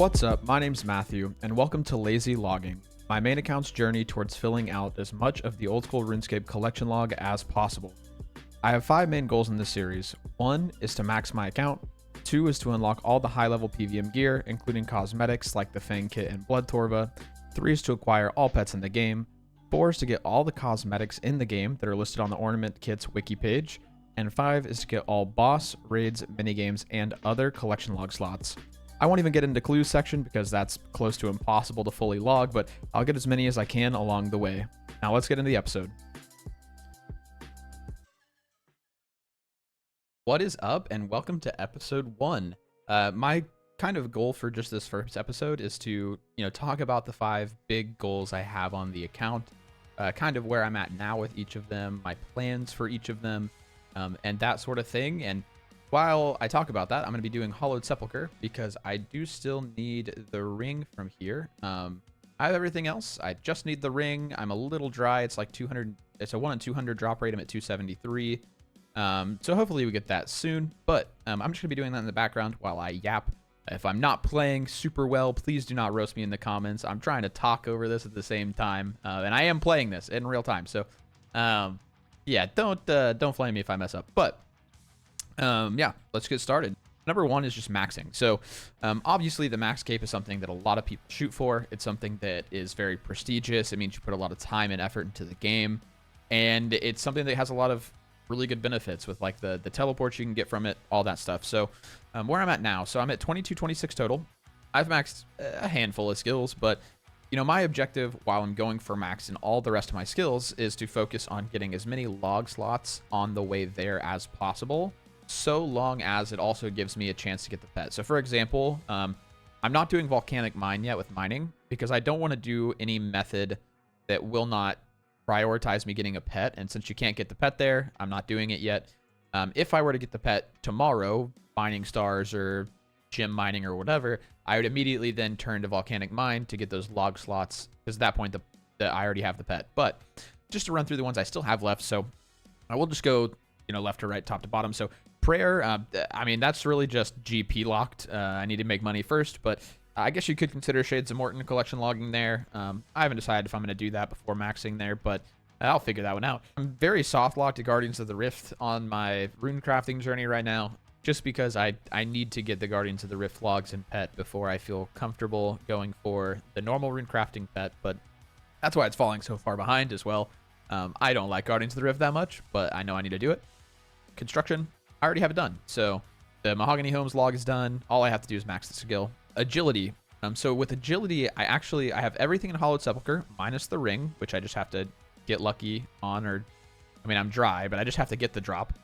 What's up, my name's Matthew, and welcome to Lazy Logging, my main account's journey towards filling out as much of the old school RuneScape collection log as possible. I have 5 main goals in this series. 1 is to max my account, 2 is to unlock all the high level PVM gear, including cosmetics like the Fang Kit and Blood Torva, 3 is to acquire all pets in the game, 4 is to get all the cosmetics in the game that are listed on the Ornament Kit's wiki page, and 5 is to get all boss, raids, minigames, and other collection log slots. I won't even get into clues section because that's close to impossible to fully log, but I'll get as many as I can along the way. Now let's get into the episode. What is up, and welcome to episode 1. My kind of goal for just this first episode is to, talk about the 5 big goals I have on the account, kind of where I'm at now with each of them, my plans for each of them, and that sort of thing. And while I talk about that, I'm going to be doing Hollowed Sepulchre because I do still need the ring from here. I have everything else. I just need the ring. I'm a little dry. It's like 200. It's a 1 in 200 drop rate. I'm at 273. So hopefully we get that soon. But I'm just going to be doing that in the background while I yap. If I'm not playing super well, please do not roast me in the comments. I'm trying to talk over this at the same time, and I am playing this in real time. So, yeah, don't flame me if I mess up. But yeah, let's get started. Number 1 is just maxing. So obviously the max cape is something that a lot of people shoot for. It's something that is very prestigious. It means you put a lot of time and effort into the game, and it's something that has a lot of really good benefits with like the teleports you can get from it, all that stuff. So where I'm at now, so I'm at 2226 total. I've maxed a handful of skills, but my objective while I'm going for max in all the rest of my skills is to focus on getting as many log slots on the way there as possible, so long as it also gives me a chance to get the pet. So for example, I'm not doing volcanic mine yet with mining because I don't want to do any method that will not prioritize me getting a pet. And since you can't get the pet there, I'm not doing it yet. If I were to get the pet tomorrow, mining stars or gem mining or whatever, I would immediately then turn to volcanic mine to get those log slots, because at that point I already have the pet. But just to run through the ones I still have left, so I will just go left to right, top to bottom. So prayer, I mean, that's really just GP locked. I need to make money first, but I guess you could consider Shades of Morton collection logging there. I haven't decided if I'm going to do that before maxing there, but I'll figure that one out. I'm very soft locked to Guardians of the Rift on my rune crafting journey right now, just because I need to get the Guardians of the Rift logs and pet before I feel comfortable going for the normal rune crafting pet, but that's why it's falling so far behind as well. I don't like Guardians of the Rift that much, but I know I need to do it. Construction, I already have it done. So the Mahogany Homes log is done. All I have to do is max the skill. Agility. So with agility, I have everything in Hollowed Sepulchre minus the ring, which I just have to get lucky on, or I mean, I'm dry, but I just have to get the drop.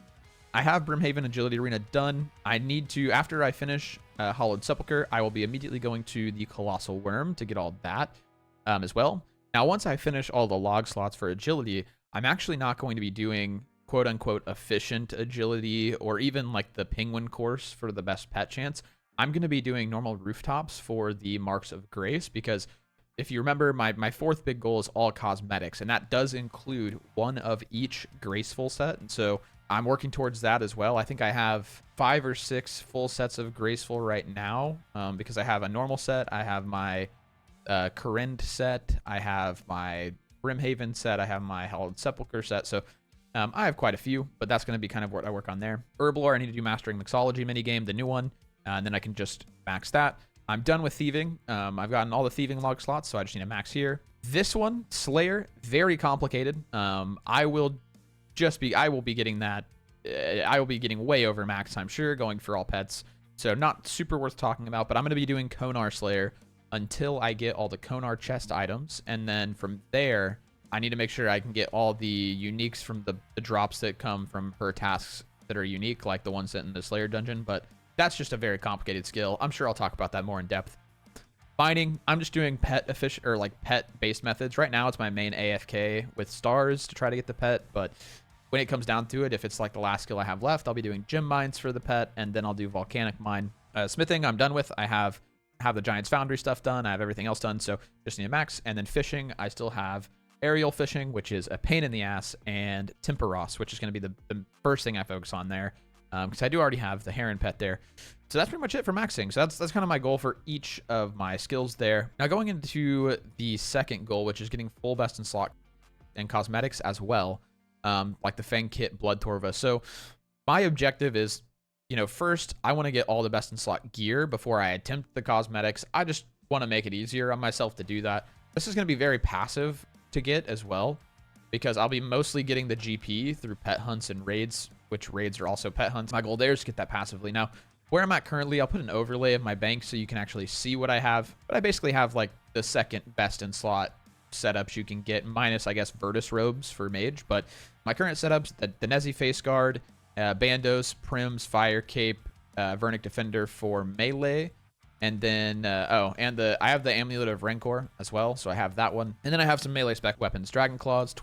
I have Brimhaven Agility Arena done. I need to, after I finish Hollowed Sepulchre, I will be immediately going to the Colossal Worm to get all that as well. Now, once I finish all the log slots for agility, I'm actually not going to be doing quote unquote efficient agility or even like the penguin course for the best pet chance. I'm going to be doing normal rooftops for the marks of grace, because if you remember, my 4th big goal is all cosmetics, and that does include 1 of each graceful set. And so I'm working towards that as well. I think I have 5 or 6 full sets of graceful right now, because I have a normal set, I have my Corrend set, I have my Brimhaven set, I have my Hollowed Sepulchre set. So I have quite a few, but that's going to be kind of what I work on there. Herblore, I need to do Mastering Mixology minigame, the new one, and then I can just max that. I'm done with Thieving. I've gotten all the Thieving log slots, so I just need to max here. This one, Slayer, very complicated. I will be getting that. I will be getting way over max, I'm sure, going for all pets. So not super worth talking about, but I'm going to be doing Konar Slayer until I get all the Konar chest items, and then from there, I need to make sure I can get all the uniques from the drops that come from her tasks that are unique, like the ones in the Slayer dungeon, but that's just a very complicated skill. I'm sure I'll talk about that more in depth. Mining, I'm just doing pet based methods. Right now, it's my main AFK with stars to try to get the pet, but when it comes down to it, if it's like the last skill I have left, I'll be doing gem mines for the pet, and then I'll do volcanic mine. Smithing, I'm done with. I have the Giant's Foundry stuff done. I have everything else done, so just need a max. And then fishing, I still have aerial fishing, which is a pain in the ass, and Temperos, which is going to be the first thing I focus on there. because I do already have the heron pet there. So that's pretty much it for maxing. So that's kind of my goal for each of my skills there. Now going into the second goal, which is getting full best in slot and cosmetics as well, like the Fang Kit, Blood Torva. So my objective is, first I want to get all the best in slot gear before I attempt the cosmetics. I just want to make it easier on myself to do that. This is going to be very passive to get as well, because I'll be mostly getting the GP through pet hunts and raids, which raids are also pet hunts. My goal there is to get that passively. Now, where I'm at currently, I'll put an overlay of my bank so you can actually see what I have. But I basically have like the second best in slot setups you can get, minus, I guess, Virtus robes for mage. But my current setups, the Nezi face guard, Bandos, Prims, Fire Cape, Vernic Defender for melee. And then, I have the Amulet of Rancor as well, so I have that one. And then I have some melee spec weapons: Dragon Claws,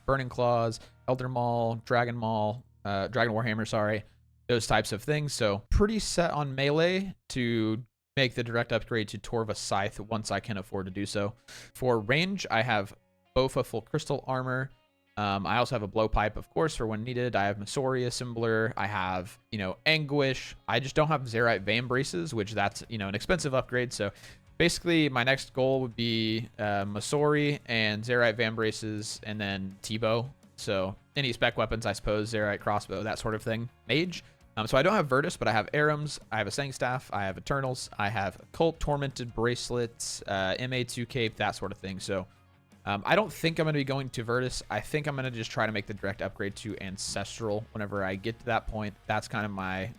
Burning Claws, Elder Maul, Dragon Maul, Dragon Warhammer, sorry, those types of things. So pretty set on melee to make the direct upgrade to Torva Scythe once I can afford to do so. For range, I have Bofa full crystal armor. I also have a blowpipe, of course, for when needed. I have Masori assembler. I have, Anguish. I just don't have Zerite Vein Braces, which that's, an expensive upgrade. So basically my next goal would be Masori and Zerite Vein Braces, and then T-Bow. So any spec weapons, I suppose, Zerite crossbow, that sort of thing. Mage. So I don't have Virtus, but I have Arums, I have a Sang Staff, I have Eternals, I have Cult Tormented Bracelets, MA2 Cape, that sort of thing. So I don't think I'm going to be going to Virtus. I think I'm going to just try to make the direct upgrade to Ancestral whenever I get to that point. That's kind of my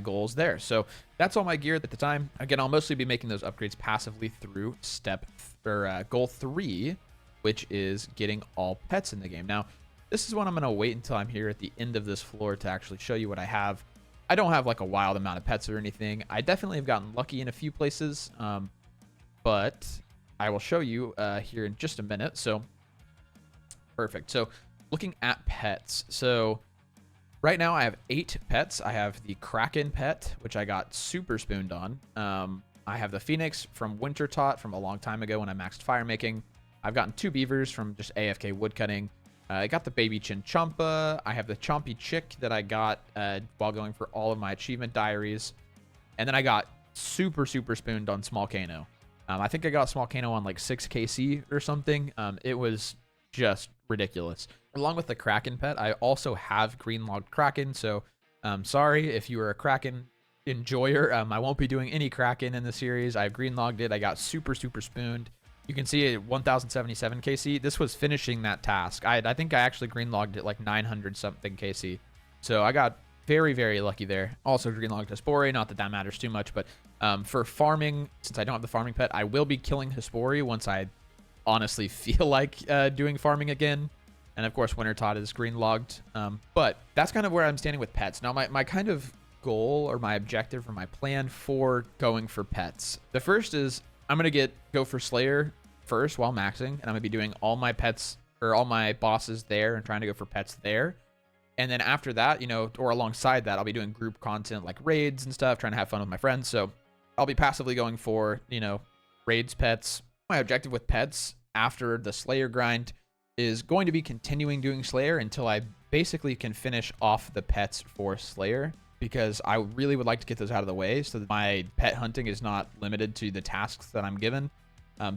goals there. So that's all my gear at the time. Again, I'll mostly be making those upgrades passively through goal 3, which is getting all pets in the game. Now, this is one I'm going to wait until I'm here at the end of this floor to actually show you what I have. I don't have like a wild amount of pets or anything. I definitely have gotten lucky in a few places, but I will show you here in just a minute. So perfect. So looking at pets. So right now I have 8 pets. I have the Kraken pet, which I got super spooned on. I have the Phoenix from Winter Tot from a long time ago when I maxed fire making. I've gotten 2 beavers from just AFK woodcutting. I got the baby Chinchompa. I have the Chompy Chick that I got while going for all of my achievement diaries. And then I got super spooned on Small Kano. I think I got Small Kano on like 6 KC or something. It was just ridiculous. Along with the Kraken pet, I also have green-logged Kraken. So sorry if you were a Kraken enjoyer. I won't be doing any Kraken in the series. I've green-logged it. I got super spooned. You can see it 1077 KC. This was finishing that task. I think I actually green-logged it like 900 something KC. So I got very lucky there. Also green-logged Hespori. Not that that matters too much, but for farming, since I don't have the farming pet, I will be killing Hespori once I honestly feel like doing farming again. And of course, Winter Tot is green-logged. But that's kind of where I'm standing with pets. Now, my kind of goal or my objective or my plan for going for pets. The first is I'm going to go for Slayer first while maxing, and I'm going to be doing all my pets or all my bosses there and trying to go for pets there. And then after that, or alongside that, I'll be doing group content like raids and stuff, trying to have fun with my friends. So I'll be passively going for, raids, pets. My objective with pets after the Slayer grind is going to be continuing doing Slayer until I basically can finish off the pets for Slayer, because I really would like to get those out of the way so that my pet hunting is not limited to the tasks that I'm given.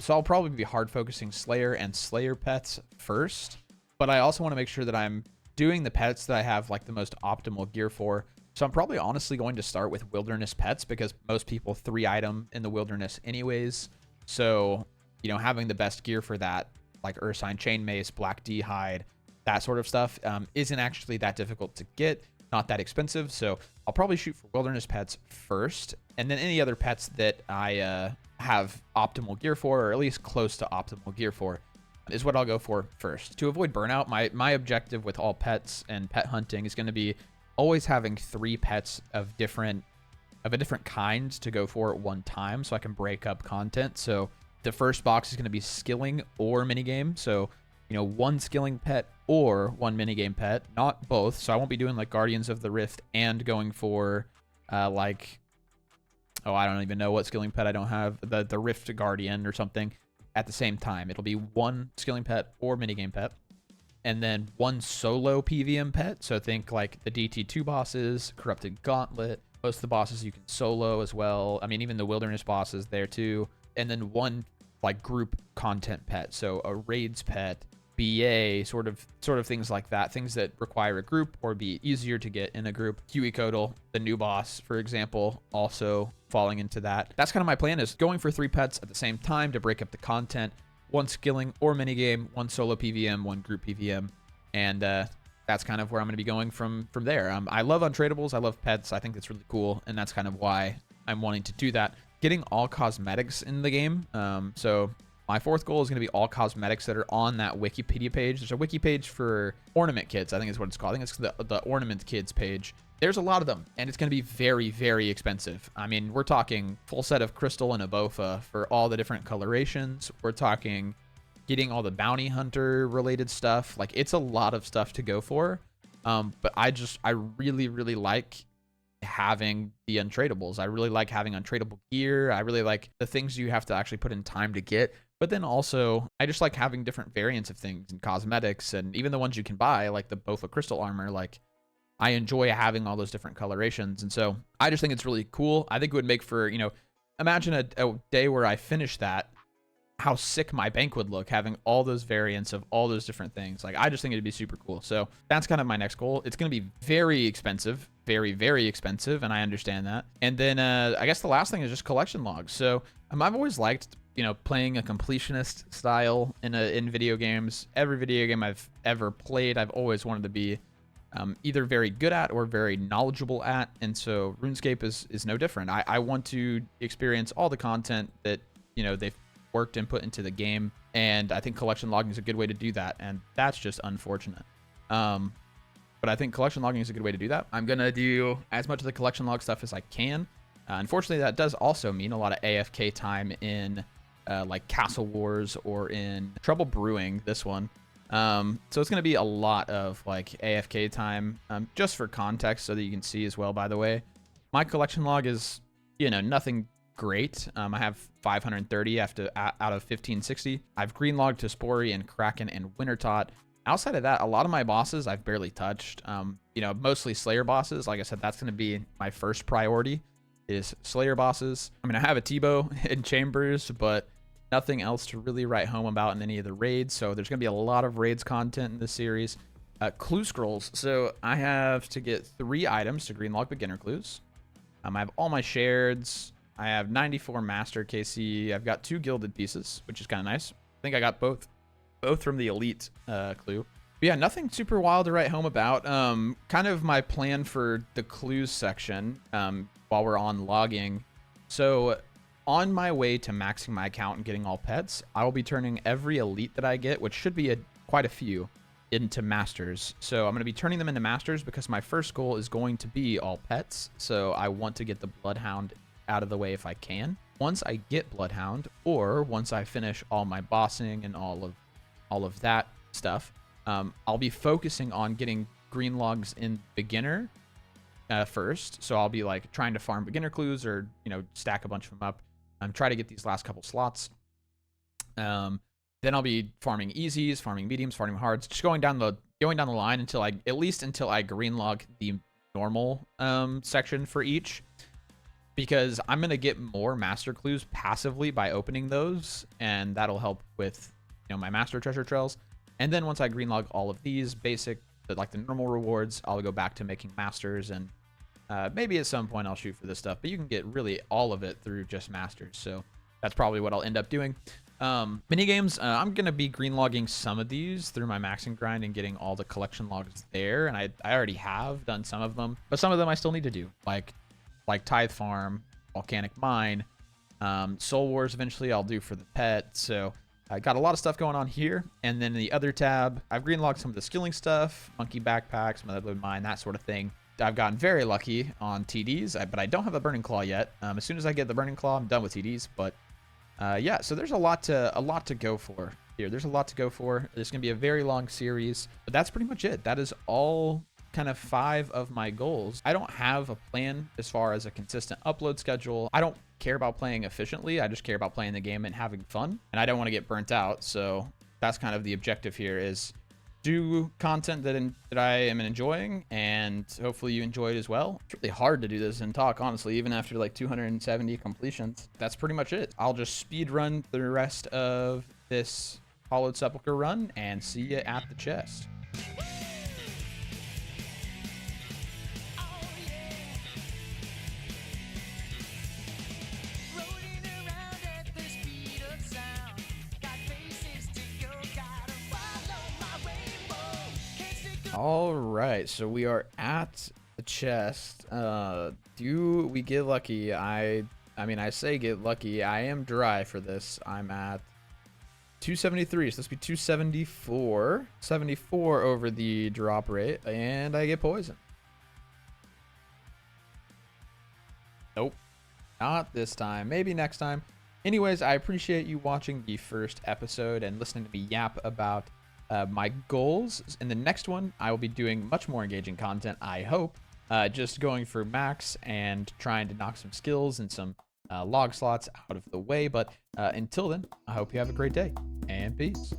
So I'll probably be hard focusing Slayer and Slayer pets first, but I also want to make sure that I'm doing the pets that I have like the most optimal gear for. So I'm probably honestly going to start with wilderness pets, because most people 3-item in the wilderness anyways. So, having the best gear for that, like Ursine Chain Mace, Black D Hide, that sort of stuff, isn't actually that difficult to get. Not that expensive, so I'll probably shoot for wilderness pets first, and then any other pets that I have optimal gear for, or at least close to optimal gear for, is what I'll go for first. To avoid burnout, my objective with all pets and pet hunting is going to be always having 3 pets of a different kind to go for at one time, so I can break up content. So the first box is going to be skilling or minigame, so 1 skilling pet or 1 minigame pet, not both. So I won't be doing like Guardians of the Rift and going for I don't even know what skilling pet I don't have, the Rift Guardian or something at the same time. It'll be 1 skilling pet or minigame pet. and then 1 solo PVM pet. So think like the DT2 bosses, Corrupted Gauntlet. Most of the bosses you can solo as well. I mean, even the Wilderness bosses there too. And then 1 like group content pet. So a raids pet, BA, sort of things like that. Things that require a group or be easier to get in a group. Huey the new boss, for example, also falling into that. That's kind of my plan, is going for 3 pets at the same time to break up the content. 1 skilling or minigame, 1 solo PVM, 1 group PVM. And that's kind of where I'm going to be going from there. I love untradables. I love pets. I think that's really cool. And that's kind of why I'm wanting to do that. Getting all cosmetics in the game. So my 4th goal is going to be all cosmetics that are on that Wikipedia page. There's a wiki page for Ornament kits, I think is what it's called. I think it's the Ornament kids page. There's a lot of them, and it's going to be very, very expensive. I mean, we're talking full set of crystal and Abofa for all the different colorations. We're talking getting all the bounty hunter related stuff. Like, it's a lot of stuff to go for. But I really, really like having the untradables. I really like having untradable gear. I really like the things you have to actually put in time to get. But then also, I just like having different variants of things and cosmetics, and even the ones you can buy, like the Bofa crystal armor. Like, I enjoy having all those different colorations. And so I just think it's really cool. I think it would make for, you know, imagine a day where I finish that, how sick my bank would look having all those variants of all those different things. Like, I just think it'd be super cool. So that's kind of my next goal. It's going to be very expensive, very, very expensive. And I understand that. And then I guess the last thing is just collection logs. So I've always liked, you know, playing a completionist style in video games. Every video game I've ever played, I've always wanted to be either very good at or very knowledgeable at. And so RuneScape is no different. I want to experience all the content that, you know, they've worked and put into the game. And I think collection logging is a good way to do that. And that's just unfortunate. But I think collection logging is a good way to do that. I'm going to do as much of the collection log stuff as I can. Unfortunately, that does also mean a lot of AFK time in like Castle Wars or in Trouble Brewing, this one. So it's going to be a lot of like AFK time, just for context so that you can see as well, by the way. My collection log is, you know, nothing great. I have 530 out of 1560. I've green logged to Spory and Kraken and Wintertot. Outside of that, a lot of my bosses I've barely touched. You know, mostly Slayer bosses. Like I said, that's going to be my first priority, is Slayer bosses. I mean, I have a T-bow in Chambers, but nothing else to really write home about in any of the raids. So there's going to be a lot of raids content in this series. Clue scrolls. So I have to get 3 items to green log beginner clues. I have all my shareds. I have 94 master KC. I've got 2 gilded pieces, which is kind of nice. I think I got both from the elite clue. But yeah, nothing super wild to write home about. Kind of my plan for the clues section while we're on logging. So on my way to maxing my account and getting all pets, I will be turning every elite that I get, which should be quite a few, into masters. So I'm going to be turning them into masters because my first goal is going to be all pets. So I want to get the Bloodhound out of the way if I can. Once I get Bloodhound, or once I finish all my bossing and all of that stuff, I'll be focusing on getting green logs in beginner first. So I'll be like trying to farm beginner clues, or, you know, stack a bunch of them up. Try to get these last couple slots. Then I'll be farming easies, farming mediums, farming hards, just going down the line until I green log the normal section for each. Because I'm gonna get more master clues passively by opening those, and that'll help with, you know, my master treasure trails. And then once I green log all of these basic, like the normal rewards, I'll go back to making masters, and maybe at some point I'll shoot for this stuff, but you can get really all of it through just masters. So that's probably what I'll end up doing. Minigames, I'm going to be green logging some of these through my maxing grind and getting all the collection logs there. And I already have done some of them, but some of them I still need to do, like Tithe Farm, Volcanic Mine, Soul Wars eventually I'll do for the pet. So I got a lot of stuff going on here. And then in the other tab, I've green logged some of the skilling stuff, Monkey Backpacks, Motherload Mine, that sort of thing. I've gotten very lucky on TDs, but I don't have a Burning Claw yet. As soon as I get the Burning Claw, I'm done with TDs. But yeah, so there's a lot to go for here. There's a lot to go for. There's gonna be a very long series, but that's pretty much it. That is all kind of 5 of my goals. I don't have a plan as far as a consistent upload schedule. I don't care about playing efficiently. I just care about playing the game and having fun, and I don't want to get burnt out. So that's kind of the objective here, is do content that I am enjoying, and hopefully you enjoy it as well. It's really hard to do this and talk, honestly, even after like 270 completions. That's pretty much it. I'll just speed run the rest of this Hollowed Sepulchre run and see you at the chest. All right, so we are at the chest. Do we get lucky? I mean, I say get lucky. I am dry for this. I'm at 273, so this would be 274. 74 over the drop rate, and I get poison. Nope, not this time. Maybe next time. Anyways, I appreciate you watching the first episode and listening to me yap about my goals. In the next one, I will be doing much more engaging content, I hope. Just going for max and trying to knock some skills and some log slots out of the way. But until then, I hope you have a great day, and peace.